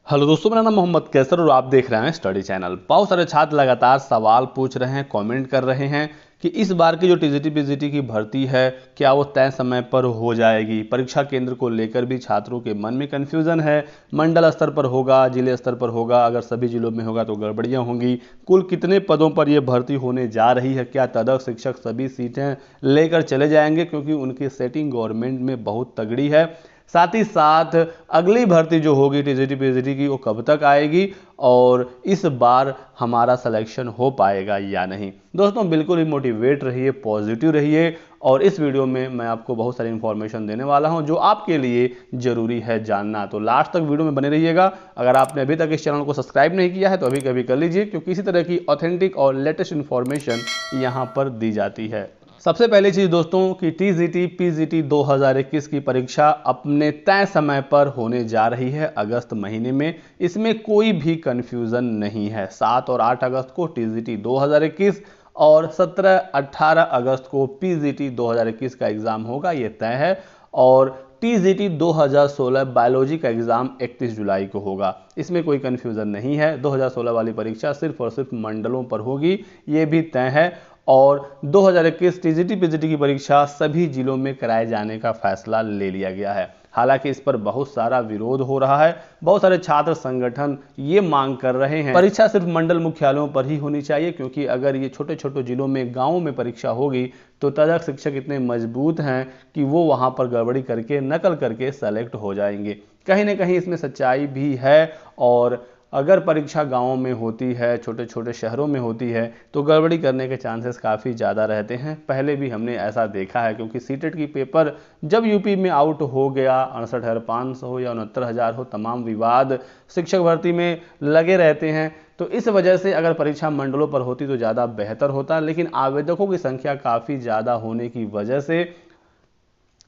Hello दोस्तों, मेरा नाम मोहम्मद कैसर और आप देख रहे हैं स्टडी चैनल। बहुत सारे छात्र लगातार सवाल पूछ रहे हैं, कमेंट कर रहे हैं कि इस बार की जो टीजीटी पीजीटी की भर्ती है क्या वो तय समय पर हो जाएगी। परीक्षा केंद्र को लेकर भी छात्रों के मन में कन्फ्यूजन है। मंडल स्तर पर होगा, जिले स्तर पर होगा, अगर सभी जिलों में होगा तो गड़बड़ियां होंगी। कुल कितने पदों पर यह भर्ती होने जा रही है, क्या तदर्थ शिक्षक सभी सीटें लेकर चले जाएंगे, क्योंकि उनकी सेटिंग गवर्नमेंट में बहुत तगड़ी है। साथ ही साथ अगली भर्ती जो होगी टीजीटी पीजीटी की वो कब तक आएगी और इस बार हमारा सिलेक्शन हो पाएगा या नहीं। दोस्तों बिल्कुल ही मोटिवेट रहिए, पॉजिटिव रहिए और इस वीडियो में मैं आपको बहुत सारी इंफॉर्मेशन देने वाला हूं जो आपके लिए जरूरी है जानना। तो लास्ट तक वीडियो में बने रहिएगा। अगर आपने अभी तक इस चैनल को सब्सक्राइब नहीं किया है तो अभी कभी कर लीजिए, क्योंकि इसी तरह की ऑथेंटिक और लेटेस्ट इंफॉर्मेशन यहां पर दी जाती है। सबसे पहली चीज दोस्तों कि टीजीटी पीजीटी 2021 की परीक्षा अपने तय समय पर होने जा रही है अगस्त महीने में। इसमें कोई भी कंफ्यूजन नहीं है। 7 और 8 अगस्त को टीजीटी 2021 और 17-18 अगस्त को पीजीटी 2021 का एग्जाम होगा, ये तय है। और टीजीटी 2016 बायोलॉजी का एग्जाम 31 जुलाई को होगा, इसमें कोई कंफ्यूजन नहीं है। 2016 वाली परीक्षा सिर्फ और सिर्फ मंडलों पर होगी, ये भी तय है। और 2021 टीजीटी पीजीटी की परीक्षा सभी जिलों में कराए जाने का फैसला ले लिया गया है। हालांकि इस पर बहुत सारा विरोध हो रहा है। बहुत सारे छात्र संगठन ये मांग कर रहे हैं परीक्षा सिर्फ मंडल मुख्यालयों पर ही होनी चाहिए, क्योंकि अगर ये छोटे छोटे जिलों में, गांवों में परीक्षा होगी तो तदर्थ शिक्षक इतने मजबूत हैं कि वो वहां पर गड़बड़ी करके, नकल करके सेलेक्ट हो जाएंगे। कहीं ना कहीं इसमें सच्चाई भी है। और अगर परीक्षा गांवों में होती है, छोटे छोटे शहरों में होती है, तो गड़बड़ी करने के चांसेस काफ़ी ज़्यादा रहते हैं। पहले भी हमने ऐसा देखा है, क्योंकि सीटेट की पेपर जब यूपी में आउट हो गया, 68,500 हो या 69,000 हो, तमाम विवाद शिक्षक भर्ती में लगे रहते हैं। तो इस वजह से अगर परीक्षा मंडलों पर होती तो ज़्यादा बेहतर होता, लेकिन आवेदकों की संख्या काफ़ी ज़्यादा होने की वजह से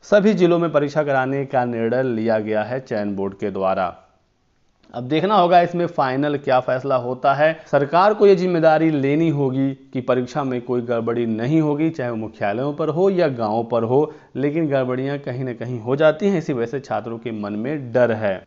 सभी जिलों में परीक्षा कराने का निर्णय लिया गया है चयन बोर्ड के द्वारा। अब देखना होगा इसमें फाइनल क्या फैसला होता है। सरकार को यह जिम्मेदारी लेनी होगी कि परीक्षा में कोई गड़बड़ी नहीं होगी, चाहे वो मुख्यालयों पर हो या गांवों पर हो। लेकिन गड़बड़ियां कहीं ना कहीं हो जाती हैं, इसी वजह से छात्रों के मन में डर है।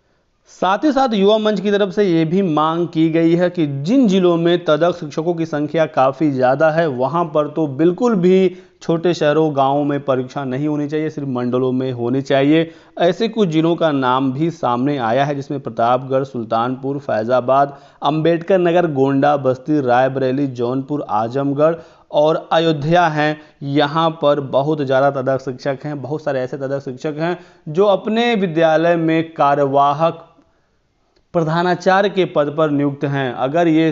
साथ ही साथ युवा मंच की तरफ से यह भी मांग की गई है कि जिन जिलों में तदर्थ शिक्षकों की संख्या काफ़ी ज़्यादा है वहां पर तो बिल्कुल भी छोटे शहरों, गांवों में परीक्षा नहीं होनी चाहिए, सिर्फ मंडलों में होनी चाहिए। ऐसे कुछ जिलों का नाम भी सामने आया है, जिसमें प्रतापगढ़, सुल्तानपुर, फैजाबाद, अंबेडकर नगर, गोंडा, बस्ती, रायबरेली, जौनपुर, आजमगढ़ और अयोध्या हैं। यहाँ पर बहुत ज़्यादा तदर्थ शिक्षक हैं। बहुत सारे ऐसे तदर्थ शिक्षक हैं जो अपने विद्यालय में कार्यवाहक प्रधानाचार्य के पद पर नियुक्त हैं। अगर ये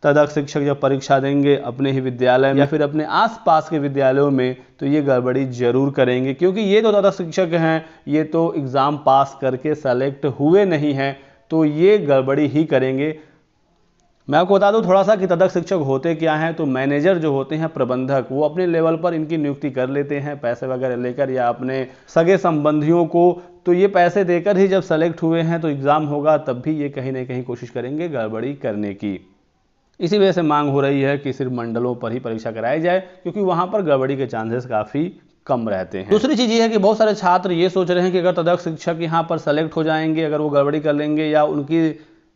तदर्थ शिक्षक जब परीक्षा देंगे अपने ही विद्यालय में या फिर अपने आसपास के विद्यालयों में, तो ये गड़बड़ी जरूर करेंगे, क्योंकि ये तो तदर्थ शिक्षक हैं, ये तो एग्ज़ाम पास करके सेलेक्ट हुए नहीं हैं, तो ये गड़बड़ी ही करेंगे। मैं आपको बता दूं थोड़ा सा कि तदर्थ शिक्षक होते क्या हैं। तो मैनेजर जो होते हैं, प्रबंधक, वो अपने लेवल पर इनकी नियुक्ति कर लेते हैं पैसे वगैरह लेकर या अपने सगे संबंधियों को। तो ये पैसे देकर ही जब सेलेक्ट हुए हैं तो एग्ज़ाम होगा तब भी ये कहीं ना कहीं कोशिश करेंगे गड़बड़ी करने की। इसी वजह से मांग हो रही है कि सिर्फ मंडलों पर ही परीक्षा कराई जाए, क्योंकि वहां पर गड़बड़ी के चांसेस काफ़ी कम रहते हैं। दूसरी चीज़ ये है कि बहुत सारे छात्र ये सोच रहे हैं कि अगर तदर्थ शिक्षक यहाँ पर सेलेक्ट हो जाएंगे, अगर वो गड़बड़ी कर लेंगे या उनकी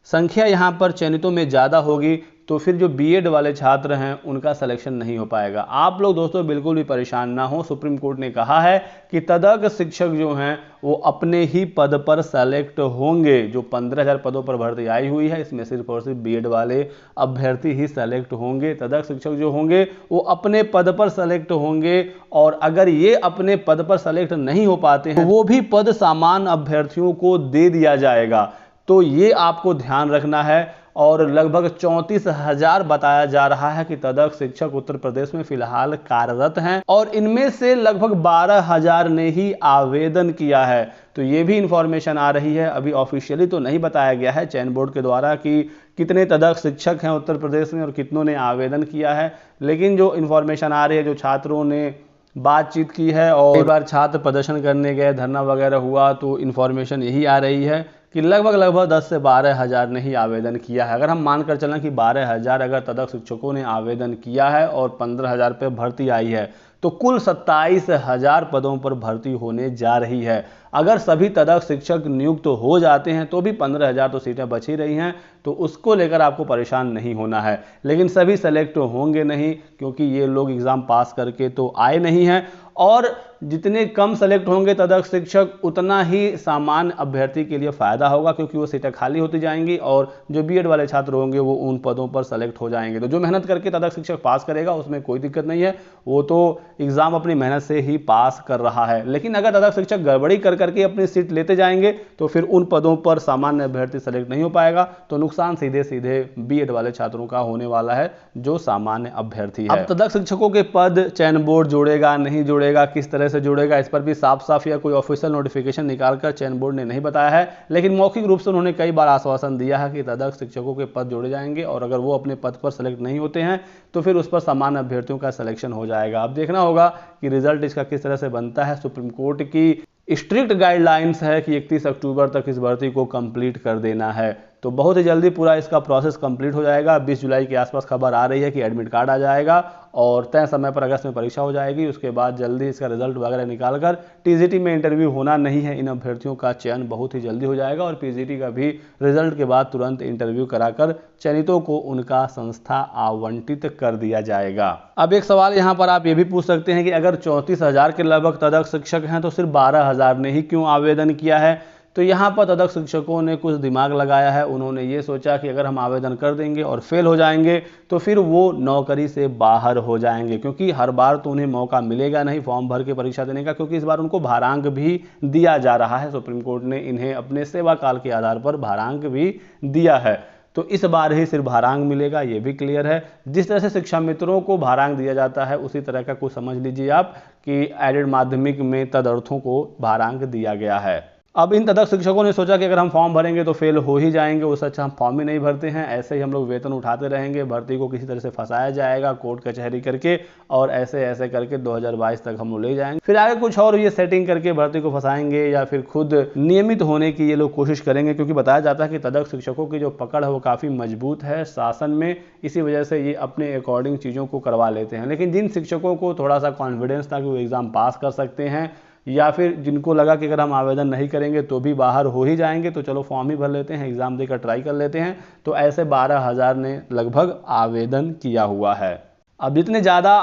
संख्या यहाँ पर चयनितों में ज़्यादा होगी, तो फिर जो बीएड वाले छात्र हैं उनका सिलेक्शन नहीं हो पाएगा। आप लोग दोस्तों बिल्कुल भी परेशान ना हो। सुप्रीम कोर्ट ने कहा है कि तदर्थ शिक्षक जो हैं वो अपने ही पद पर सेलेक्ट होंगे। जो 15,000 पदों पर भर्ती आई हुई है, इसमें सिर्फ और सिर्फ बीएड वाले अभ्यर्थी ही सेलेक्ट होंगे। तदर्थ शिक्षक जो होंगे वो अपने पद पर सेलेक्ट होंगे, और अगर ये अपने पद पर सेलेक्ट नहीं हो पाते हैं तो वो भी पद सामान्य अभ्यर्थियों को दे दिया जाएगा। तो ये आपको ध्यान रखना है। और लगभग 34,000 बताया जा रहा है कि तदर्थ शिक्षक उत्तर प्रदेश में फिलहाल कार्यरत हैं, और इनमें से लगभग 12,000 ने ही आवेदन किया है। तो ये भी इंफॉर्मेशन आ रही है, अभी ऑफिशियली तो नहीं बताया गया है चयन बोर्ड के द्वारा कि कितने तदर्थ शिक्षक हैं उत्तर प्रदेश में और कितनों ने आवेदन किया है। लेकिन जो इंफॉर्मेशन आ रही है, जो छात्रों ने बातचीत की है और कई बार छात्र प्रदर्शन करने गए, धरना वगैरह हुआ, तो इन्फॉर्मेशन यही आ रही है कि लगभग 10 से 12,000 ने ही आवेदन किया है। अगर हम मानकर चलें कि 12,000 अगर तदर्थ शिक्षकों ने आवेदन किया है और 15,000 पे भर्ती आई है, तो कुल 27,000 पदों पर भर्ती होने जा रही है। अगर सभी तदर्थ शिक्षक नियुक्त हो जाते हैं तो भी 15,000 तो सीटें बच ही रही हैं, तो उसको लेकर आपको परेशान नहीं होना है। लेकिन सभी सेलेक्ट होंगे नहीं, क्योंकि ये लोग एग्जाम पास करके तो आए नहीं हैं, और जितने कम सेलेक्ट होंगे तदर्थ शिक्षक उतना ही सामान्य अभ्यर्थी के लिए फायदा होगा, क्योंकि वो सीटें खाली होती जाएंगी और जो बीएड वाले छात्र होंगे वो उन पदों पर सेलेक्ट हो जाएंगे। तो जो मेहनत करके तदर्थ शिक्षक पास करेगा उसमें कोई दिक्कत नहीं है, वो तो एग्जाम अपनी मेहनत से ही पास कर रहा है। लेकिन अगर तदर्थ शिक्षक गड़बड़ी कर करके अपनी सीट लेते जाएंगे तो फिर उन पदों पर सामान्य अभ्यर्थी सेलेक्ट नहीं हो पाएगा, तो नुकसान सीधे सीधे बीएड वाले छात्रों का होने वाला है जो सामान्य अभ्यर्थी है। अब तदर्थ शिक्षकों के पद चयन बोर्ड जोड़ेगा नहीं जोड़ेगा, किस तरह से जोड़ेगा, इस पर भी साफ साफ या कोई ऑफिशियल नोटिफिकेशन निकालकर चयन बोर्ड ने नहीं बताया है। लेकिन मौखिक रूप से उन्होंने कई बार आश्वासन दिया है कि तदर्थ शिक्षकों के पद जोड़े जाएंगे, और अगर वो अपने पद पर सेलेक्ट नहीं होते हैं तो फिर उस पर सामान्य अभ्यर्थियों का सिलेक्शन हो जाएगा। अब देखना होगा कि रिजल्ट इसका किस तरह से बनता है। सुप्रीम कोर्ट की स्ट्रिक्ट गाइडलाइंस है कि 31 अक्टूबर तक इस भर्ती को कंप्लीट कर देना है, तो बहुत ही जल्दी पूरा इसका प्रोसेस कंप्लीट हो जाएगा। 20 जुलाई के आसपास खबर आ रही है कि एडमिट कार्ड आ जाएगा और तय समय पर अगस्त में परीक्षा हो जाएगी। उसके बाद जल्दी इसका रिजल्ट वगैरह निकालकर टीजीटी में इंटरव्यू होना नहीं है, इन अभ्यर्थियों का चयन बहुत ही जल्दी हो जाएगा, और पीजीटी का भी रिजल्ट के बाद तुरंत इंटरव्यू कराकर चयनितों को उनका संस्था आवंटित कर दिया जाएगा। अब एक सवाल यहाँ पर आप ये भी पूछ सकते हैं कि अगर 34,000 के लगभग तदर्थ शिक्षक हैं तो सिर्फ 12,000 ने ही क्यों आवेदन किया है। तो यहाँ पर तदर्थ शिक्षकों ने कुछ दिमाग लगाया है। उन्होंने ये सोचा कि अगर हम आवेदन कर देंगे और फेल हो जाएंगे तो फिर वो नौकरी से बाहर हो जाएंगे, क्योंकि हर बार तो उन्हें मौका मिलेगा नहीं फॉर्म भर के परीक्षा देने का, क्योंकि इस बार उनको भारांक भी दिया जा रहा है। सुप्रीम कोर्ट ने इन्हें अपने सेवा काल के आधार पर भारांक भी दिया है, तो इस बार ही सिर्फ भारांक मिलेगा, ये भी क्लियर है। जिस तरह से शिक्षा मित्रों को भारांक दिया जाता है उसी तरह का कुछ समझ लीजिए आप कि एडेड माध्यमिक में तदर्थों को भारांक दिया गया है। अब इन तदर्थ शिक्षकों ने सोचा कि अगर हम फॉर्म भरेंगे तो फेल हो ही जाएंगे, उससे अच्छा हम फॉर्म ही नहीं भरते हैं, ऐसे ही हम लोग वेतन उठाते रहेंगे, भर्ती को किसी तरह से फंसाया जाएगा कोर्ट कचहरी करके, और ऐसे ऐसे करके 2022 तक हम लोग ले जाएंगे। फिर आगे कुछ और ये सेटिंग करके भर्ती को फंसाएंगे या फिर खुद नियमित होने की ये लोग कोशिश करेंगे, क्योंकि बताया जाता है कि तदर्थ शिक्षकों की जो पकड़ है वो काफ़ी मजबूत है शासन में, इसी वजह से ये अपने अकॉर्डिंग चीज़ों को करवा लेते हैं। लेकिन जिन शिक्षकों को थोड़ा सा कॉन्फिडेंस था कि वो एग्ज़ाम पास कर सकते हैं, या फिर जिनको लगा कि अगर हम आवेदन नहीं करेंगे तो भी बाहर हो ही जाएंगे, तो चलो फॉर्म ही भर लेते हैं, एग्जाम देकर ट्राई कर लेते हैं, तो ऐसे 12,000 ने लगभग आवेदन किया हुआ है। अब जितने ज़्यादा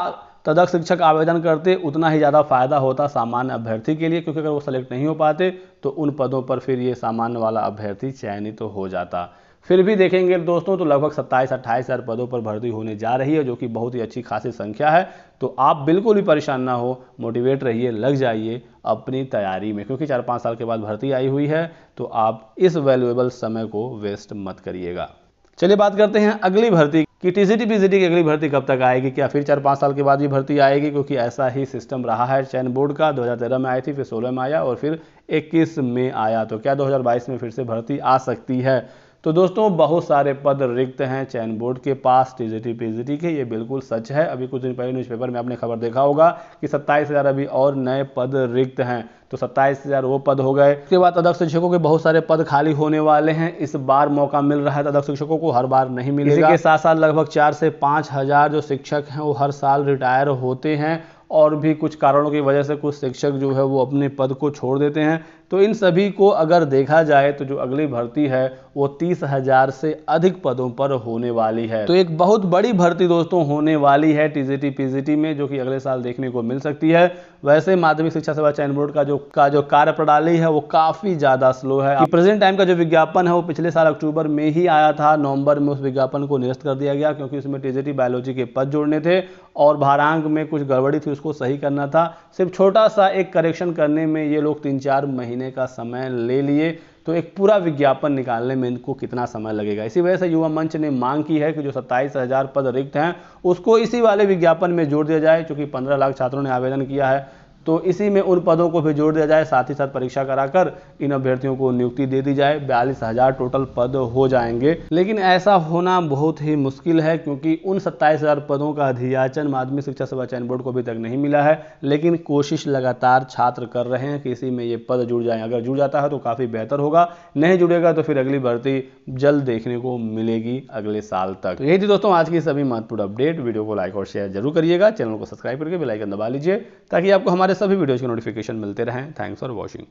तदर्थ शिक्षक आवेदन करते उतना ही ज़्यादा फायदा होता सामान्य अभ्यर्थी के लिए, क्योंकि अगर वो सेलेक्ट नहीं हो पाते तो उन पदों पर फिर ये सामान्य वाला अभ्यर्थी चयनित तो हो जाता। फिर भी देखेंगे दोस्तों तो लगभग 27-28 हज़ार पदों पर भर्ती होने जा रही है, जो कि बहुत ही अच्छी खासी संख्या है। तो आप बिल्कुल भी परेशान ना हो, मोटिवेट रहिए, लग जाइए अपनी तैयारी में, क्योंकि 4-5 साल के बाद भर्ती आई हुई है, तो आप इस वैल्यूएबल समय को वेस्ट मत करिएगा। चलिए बात करते हैं अगली भर्ती कि टीजीटी पीजीटी की अगली भर्ती कब तक आएगी। क्या फिर 4-5 साल के बाद ही भर्ती आएगी, क्योंकि ऐसा ही सिस्टम रहा है चयन बोर्ड का। 2013 में आई थी, फिर 16 में आया और फिर 21 में आया, तो क्या 2022 में फिर से भर्ती आ सकती है। तो दोस्तों बहुत सारे पद रिक्त हैं चयन बोर्ड के पास टीजीटी पीजीटी के, ये बिल्कुल सच है। अभी कुछ दिन पहले न्यूज़पेपर में आपने खबर देखा होगा कि 27,000 अभी और नए पद रिक्त हैं, तो 27,000 वो पद हो गए। उसके बाद तदर्थ शिक्षकों के बहुत सारे पद खाली होने वाले हैं, इस बार मौका मिल रहा है तदर्थ शिक्षकों को, हर बार नहीं मिलेगा। इसी के साथ साथ लगभग 4 से 5 हज़ार जो शिक्षक हैं वो हर साल रिटायर होते हैं, और भी कुछ कारणों की वजह से कुछ शिक्षक जो है वो अपने पद को छोड़ देते हैं। तो इन सभी को अगर देखा जाए तो जो अगली भर्ती है वो 30,000 से अधिक पदों पर होने वाली है। तो एक बहुत बड़ी भर्ती दोस्तों होने वाली है टीजीटी पीजीटी में, जो कि अगले साल देखने को मिल सकती है। वैसे माध्यमिक शिक्षा सेवा चयन बोर्ड का जो कार्य प्रणाली है वो काफ़ी ज़्यादा स्लो है। प्रेजेंट टाइम का जो विज्ञापन है वो पिछले साल अक्टूबर में ही आया था, नवंबर में उस विज्ञापन को निरस्त कर दिया गया, क्योंकि उसमें टीजीटी बायोलॉजी के पद जोड़ने थे और भारांक में कुछ गड़बड़ी थी, उसको सही करना था। सिर्फ छोटा सा एक करेक्शन करने में ये लोग 3-4 महीने का समय ले लिए, तो एक पूरा विज्ञापन निकालने में इनको कितना समय लगेगा। इसी वजह से युवा मंच ने मांग की है कि जो 27,000 पद रिक्त हैं उसको इसी वाले विज्ञापन में जोड़ दिया जाए, क्योंकि 15 लाख छात्रों ने आवेदन किया है, तो इसी में उन पदों को भी जोड़ दिया जाए, साथ ही साथ परीक्षा कराकर इन अभ्यर्थियों को नियुक्ति दे दी जाए। 42,000 टोटल पद हो जाएंगे। लेकिन ऐसा होना बहुत ही मुश्किल है, क्योंकि उन 27,000 पदों का अधियाचन माध्यमिक शिक्षा सेवा चयन बोर्ड को अभी तक नहीं मिला है। लेकिन कोशिश लगातार छात्र कर रहे हैं कि इसी में ये पद जुड़ जाएं। अगर जुड़ जाता है तो काफ़ी बेहतर होगा, नहीं जुड़ेगा तो फिर अगली भर्ती जल्द देखने को मिलेगी अगले साल तक। तो यही थी दोस्तों आज की सभी महत्वपूर्ण अपडेट। वीडियो को लाइक और शेयर जरूर करिएगा, चैनल को सब्सक्राइब करके बेल आइकन दबा लीजिए ताकि आपको हमारे सभी वीडियोज के नोटिफिकेशन मिलते रहें। Thanks for watching.